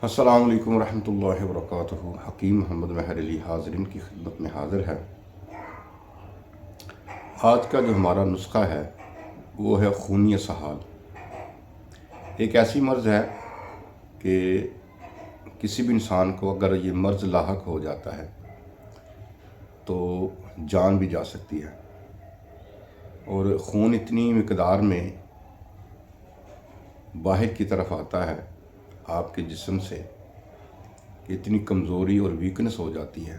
السلام علیکم ورحمۃ اللہ وبرکاتہ۔ حکیم محمد مہر علی حاضرین کی خدمت میں حاضر ہے۔ آج کا جو ہمارا نسخہ ہے وہ ہے خونی سہال۔ ایک ایسی مرض ہے کہ کسی بھی انسان کو اگر یہ مرض لاحق ہو جاتا ہے تو جان بھی جا سکتی ہے، اور خون اتنی مقدار میں باہر کی طرف آتا ہے آپ کے جسم سے کہ اتنی کمزوری اور ویکنس ہو جاتی ہے،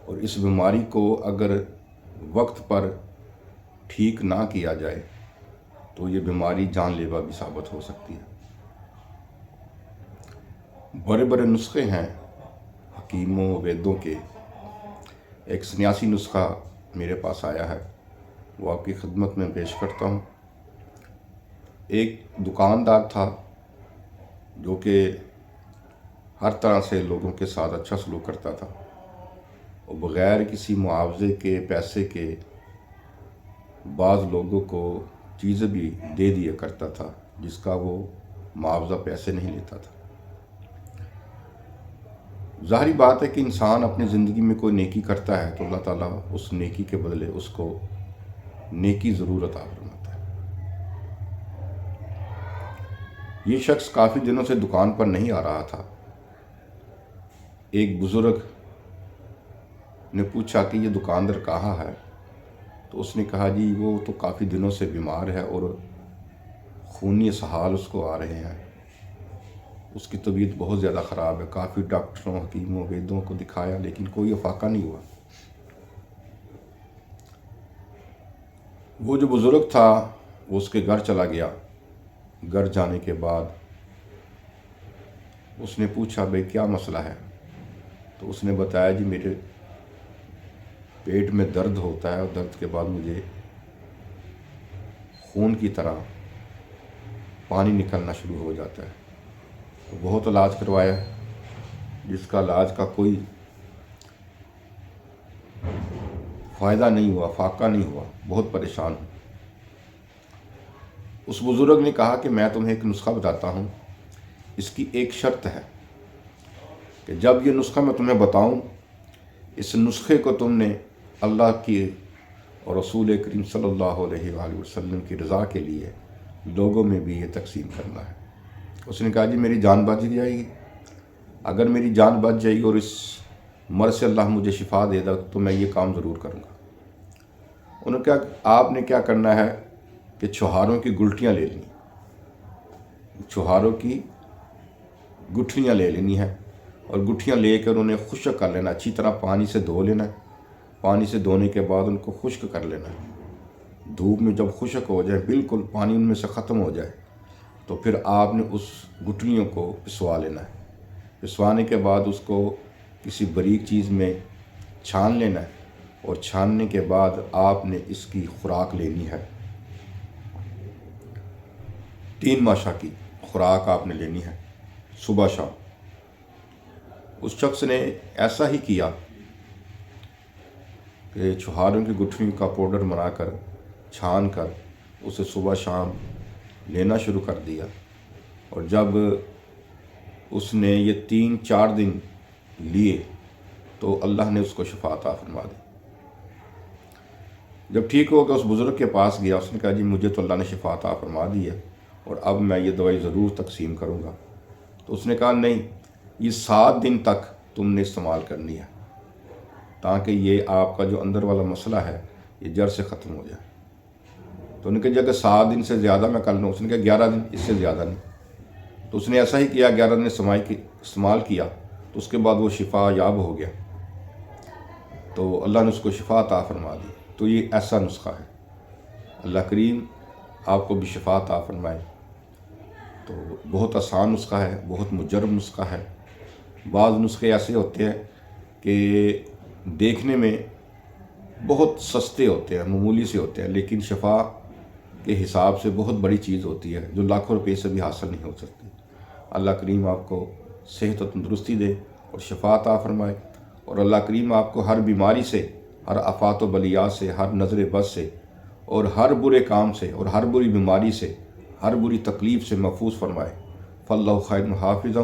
اور اس بیماری کو اگر وقت پر ٹھیک نہ کیا جائے تو یہ بیماری جان لیوا بھی ثابت ہو سکتی ہے۔ بڑے بڑے نسخے ہیں حکیموں ویدوں کے۔ ایک سنیاسی نسخہ میرے پاس آیا ہے، وہ آپ کی خدمت میں پیش کرتا ہوں۔ ایک دکاندار تھا جو کہ ہر طرح سے لوگوں کے ساتھ اچھا سلوک کرتا تھا، اور بغیر کسی معاوضے کے پیسے کے بعض لوگوں کو چیزیں بھی دے دیا کرتا تھا جس کا وہ معاوضہ پیسے نہیں لیتا تھا۔ ظاہری بات ہے کہ انسان اپنی زندگی میں کوئی نیکی کرتا ہے تو اللہ تعالیٰ اس نیکی کے بدلے اس کو نیکی ضرور عطا فرماتا ہے۔ یہ شخص کافی دنوں سے دکان پر نہیں آ رہا تھا۔ ایک بزرگ نے پوچھا کہ یہ دکاندار کہاں ہے؟ تو اس نے کہا جی وہ تو کافی دنوں سے بیمار ہے اور خونی اسہال اس کو آ رہے ہیں، اس کی طبیعت بہت زیادہ خراب ہے، کافی ڈاکٹروں حکیموں ویدوں کو دکھایا لیکن کوئی افاقہ نہیں ہوا۔ وہ جو بزرگ تھا وہ اس کے گھر چلا گیا۔ گھر جانے کے بعد اس نے پوچھا بھئی کیا مسئلہ ہے؟ تو اس نے بتایا جی میرے پیٹ میں درد ہوتا ہے، اور درد کے بعد مجھے خون کی طرح پانی نکلنا شروع ہو جاتا ہے۔ تو بہت علاج کروایا جس کا علاج کا کوئی فائدہ نہیں ہوا، فاقہ نہیں ہوا، بہت پریشان ہوں۔ اس بزرگ نے کہا کہ میں تمہیں ایک نسخہ بتاتا ہوں، اس کی ایک شرط ہے کہ جب یہ نسخہ میں تمہیں بتاؤں، اس نسخے کو تم نے اللہ کی اور رسول کریم صلی اللہ علیہ وآلہ وسلم کی رضا کے لیے لوگوں میں بھی یہ تقسیم کرنا ہے۔ اس نے کہا جی میری جان بچ جائے گی؟ اگر میری جان بچ جائے گی اور اس مرض سے اللہ مجھے شفا دے گا تو میں یہ کام ضرور کروں گا۔ انہوں نے کہا آپ نے کیا کرنا ہے کہ چھہاروں کی گلٹیاں لے لیں، چھہاروں کی گٹھلیاں لے لینی ہیں، اور گٹھیاں لے کر انہیں خشک کر لینا، اچھی طرح پانی سے دھو لینا ہے۔ پانی سے دھونے کے بعد ان کو خشک کر لینا ہے۔ دھوپ میں جب خشک ہو جائے، بالکل پانی ان میں سے ختم ہو جائے، تو پھر آپ نے اس گٹھلیوں کو پسوا لینا ہے۔ پسوانے کے بعد اس کو کسی باریک چیز میں چھان لینا ہے، اور چھاننے کے بعد آپ نے اس کی خوراک لینی ہے۔ 3 ماشا کی خوراک آپ نے لینی ہے، صبح شام۔ اس شخص نے ایسا ہی کیا کہ چھہاروں کی گٹھلیوں کا پاؤڈر بنا کر چھان کر اسے صبح شام لینا شروع کر دیا، اور جب اس نے یہ 3-4 دن لیے تو اللہ نے اس کو شفا عطا فرما دی۔ جب ٹھیک ہو گیا اس بزرگ کے پاس گیا، اس نے کہا جی مجھے تو اللہ نے شفا عطا فرما دی ہے، اور اب میں یہ دوائی ضرور تقسیم کروں گا۔ تو اس نے کہا نہیں، یہ 7 دن تک تم نے استعمال کرنی ہے تاکہ یہ آپ کا جو اندر والا مسئلہ ہے یہ جڑ سے ختم ہو جائے۔ تو انہوں نے کہا جی اگر 7 دن سے زیادہ میں کر لوں، اس نے کہا 11 دن، اس سے زیادہ نہیں۔ تو اس نے ایسا ہی کیا، 11 دن استعمال کیا، تو اس کے بعد وہ شفا یاب ہو گیا، تو اللہ نے اس کو شفا عطا فرما دی۔ تو یہ ایسا نسخہ ہے، اللہ کریم آپ کو بھی شفا عطا فرمائے۔ تو بہت آسان نسخہ ہے، بہت مجرب نسخہ ہے۔ بعض نسخے ایسے ہوتے ہیں کہ دیکھنے میں بہت سستے ہوتے ہیں، معمولی سے ہوتے ہیں، لیکن شفا کے حساب سے بہت بڑی چیز ہوتی ہے جو لاکھوں روپے سے بھی حاصل نہیں ہو سکتی۔ اللہ کریم آپ کو صحت و تندرستی دے اور شفا عطا فرمائے، اور اللہ کریم آپ کو ہر بیماری سے، ہر آفات و بلیات سے، ہر نظر بد سے، اور ہر برے کام سے، اور ہر بری بیماری سے، ہر بری تکلیف سے محفوظ فرمائے۔ فاللہ خیر حافظ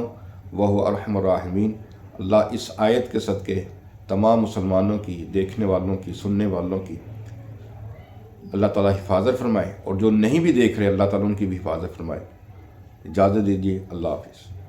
وہو ارحم الراحمین۔ اللہ اس آیت کے صدقے تمام مسلمانوں کی، دیکھنے والوں کی، سننے والوں کی اللہ تعالیٰ حفاظت فرمائے، اور جو نہیں بھی دیکھ رہے اللہ تعالیٰ ان کی بھی حفاظت فرمائے۔ اجازت دیجیے، اللہ حافظ۔